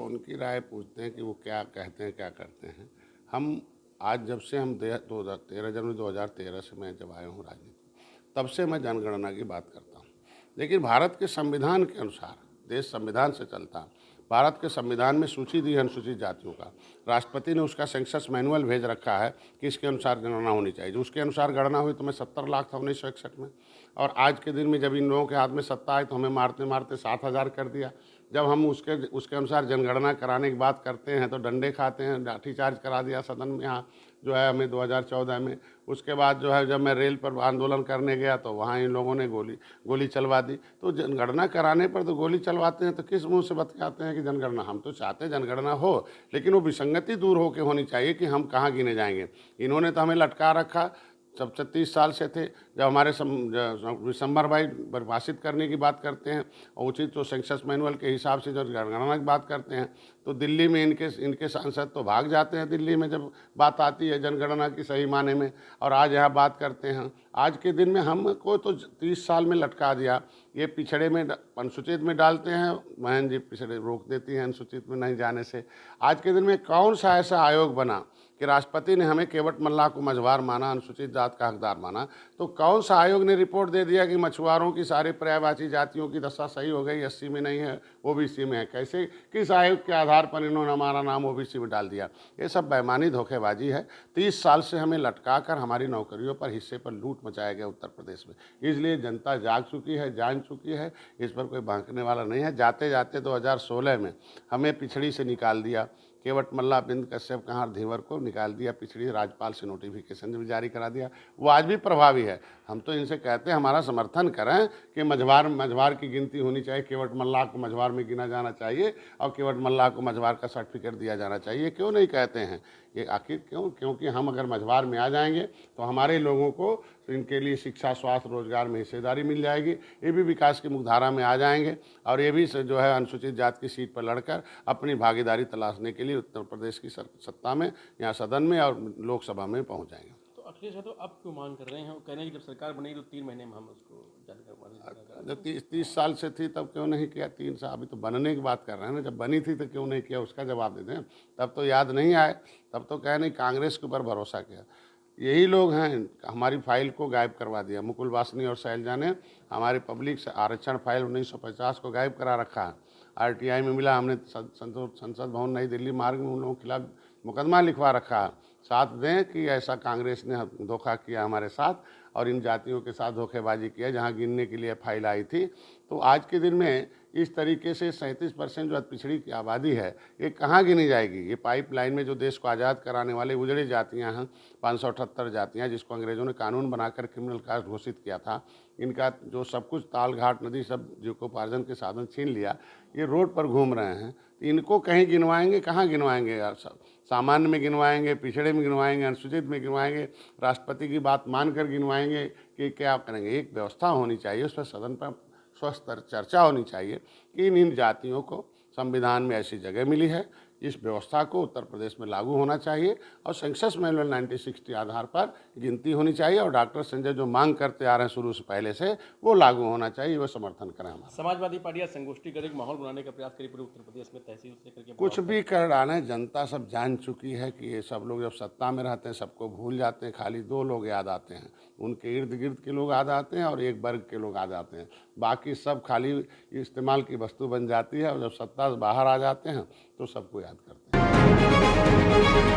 उनकी राय पूछते हैं कि वो क्या कहते हैं, क्या करते हैं। हम आज जब से हम 13 जनवरी 2013 से मैं जब आया हूँ राजनीति, तब से मैं जनगणना की बात करता हूँ। लेकिन भारत के संविधान के अनुसार, देश संविधान से चलता है, भारत के संविधान में सूची दी है अनुसूचित जातियों का। राष्ट्रपति ने उसका सेंसस मैनुअल भेज रखा है कि इसके अनुसार गणना होनी चाहिए। जो उसके अनुसार गणना हुई तो मैं 70 लाख था 1961 में, और आज के दिन में जब इन लोगों के हाथ में सत्ता आई तो हमें मारते मारते 7,000 कर दिया। जब हम उसके अनुसार जनगणना कराने की बात करते हैं तो डंडे खाते हैं, लाठीचार्ज करा दिया सदन में यहाँ जो है हमें 2014 में। उसके बाद जो है जब मैं रेल पर आंदोलन करने गया तो वहाँ इन लोगों ने गोली चलवा दी। तो जनगणना कराने पर तो गोली चलवाते हैं, तो किस मुंह से बतियाते हैं कि जनगणना? हम तो चाहते हैं जनगणना हो, लेकिन वो विसंगति दूर होकर होनी चाहिए कि हम कहाँ गिने जाएंगे। इन्होंने तो हमें लटका रखा जब 36 साल से थे। जब हमारे दिसंबर भाई परिभाषित करने की बात करते हैं और उचित तो सेंसस मैनुअल के हिसाब से जब जनगणना की बात करते हैं तो दिल्ली में इनके सांसद तो भाग जाते हैं दिल्ली में जब बात आती है जनगणना की सही माने में, और आज यहाँ बात करते हैं। आज के दिन में हमको तो 30 साल में लटका दिया। ये पिछड़े में अनुसूचित में डालते हैं, बहन जी पिछड़े रोक देती हैं अनुसूचित में नहीं जाने से। आज के दिन में कौन सा ऐसा आयोग बना कि राष्ट्रपति ने हमें केवट मल्लाह को मझवार माना, अनुसूचित जात का हकदार माना? तो कौन सा आयोग ने रिपोर्ट दे दिया कि मछुआरों की सारे पर्यायवाची जातियों की दशा सही हो गई, 80 में नहीं है, ओबीसी में है? कैसे, किस आयोग के आधार पर इन्होंने हमारा नाम ओबीसी में डाल दिया? ये सब बेईमानी धोखेबाजी है। 30 साल से हमें लटका कर हमारी नौकरियों पर, हिस्से पर लूट मचाया गया उत्तर प्रदेश में। इसलिए जनता जाग चुकी है, जान चुकी है, इस पर कोई भांकने वाला नहीं है। जाते जाते 2016 में हमें पिछड़ी से निकाल दिया। केवट मल्लाह, बिंद कश्यप, कहार, धीवर को निकाल दिया पिछड़ी। राज्यपाल से नोटिफिकेशन भी जारी करा दिया, वो आज भी प्रभावी है। हम तो इनसे कहते हैं हमारा समर्थन करें कि मझवार की गिनती होनी चाहिए, केवट मल्लाह को मझवार में गिना जाना चाहिए और केवट मल्लाह को मझवार का सर्टिफिकेट दिया जाना चाहिए। क्यों नहीं कहते हैं ये? आखिर क्यों? क्योंकि हम अगर मझवार में आ जाएंगे तो हमारे लोगों को इनके लिए शिक्षा, स्वास्थ्य, रोजगार में हिस्सेदारी मिल जाएगी। ये भी विकास की मुख्यधारा में आ जाएंगे और ये भी जो है अनुसूचित जाति की सीट पर लड़कर अपनी भागीदारी तलाशने के लिए उत्तर प्रदेश की सत्ता में, यहाँ सदन में और लोकसभा में पहुँच जाएंगे। तो अखिलेश तो अब क्यों मांग कर रहे हैं? वो कह रहे हैं कि जब सरकार बनेगी तो 3 महीने में हम उसको जारी करवाएंगे। जब 30 साल से थी तब क्यों नहीं किया? 3 साल अभी तो बनने की बात कर रहे हैं ना। जब बनी थी तो क्यों नहीं किया, उसका जवाब दे दें। तब तो याद नहीं आए, तब तो कह नहीं कांग्रेस के ऊपर भरोसा किया। यही लोग हैं हमारी फाइल को गायब करवा दिया। मुकुल वासनी और शैलजा ने हमारी पब्लिक से आरक्षण फाइल 1950 को गायब करा रखा है। आरटीआई में मिला, हमने संसद भवन नई दिल्ली मार्ग में उन लोगों के खिलाफ मुकदमा लिखवा रखा है। साथ दें कि ऐसा कांग्रेस ने धोखा किया हमारे साथ और इन जातियों के साथ धोखेबाजी किया जहां गिनने के लिए फाइल आई थी। तो आज के दिन में इस तरीके से 37% जो पिछड़ी की आबादी है ये कहाँ गिनी जाएगी? ये पाइपलाइन में जो देश को आज़ाद कराने वाले उजड़ी जातियाँ हैं, 578 जातियाँ, जिसको अंग्रेज़ों ने कानून बनाकर क्रिमिनल कास्ट घोषित किया था, इनका जो सब कुछ ताल घाट नदी सब जीविकोपार्जन के साधन छीन लिया, ये रोड पर घूम रहे हैं। इनको कहीं गिनवाएंगे? कहाँ गिनवाएंगे? सामान्य में गिनवाएंगे, पिछड़े में गिनवाएंगे, अनुसूचित में गिनवाएंगे, राष्ट्रपति की बात मानकर गिनवाएंगे कि क्या करेंगे? एक व्यवस्था होनी चाहिए, उस पर सदन पर स्वस्थ चर्चा होनी चाहिए कि इन जातियों को संविधान में ऐसी जगह मिली है। इस व्यवस्था को उत्तर प्रदेश में लागू होना चाहिए और सेंसस मैनुअल 1960 आधार पर गिनती होनी चाहिए और डॉक्टर संजय जो मांग करते आ रहे हैं शुरू से पहले से वो लागू होना चाहिए। वो समर्थन करें हमारा। समाजवादी पार्टी संगोष्ठी करे माहौल बनाने का प्रयास करी पूरे उत्तर प्रदेश में, तहसील से करके कुछ भी कर डालें। जनता सब जान चुकी है कि ये सब लोग जब सत्ता में रहते हैं सबको भूल जाते हैं। खाली 2 लोग याद आते हैं, उनके इर्द गिर्द के लोग याद आते हैं और एक वर्ग के लोग याद आते हैं। बाकी सब खाली इस्तेमाल की वस्तु बन जाती है और जब सत्ता से बाहर आ जाते हैं तो सबको याद करते हैं।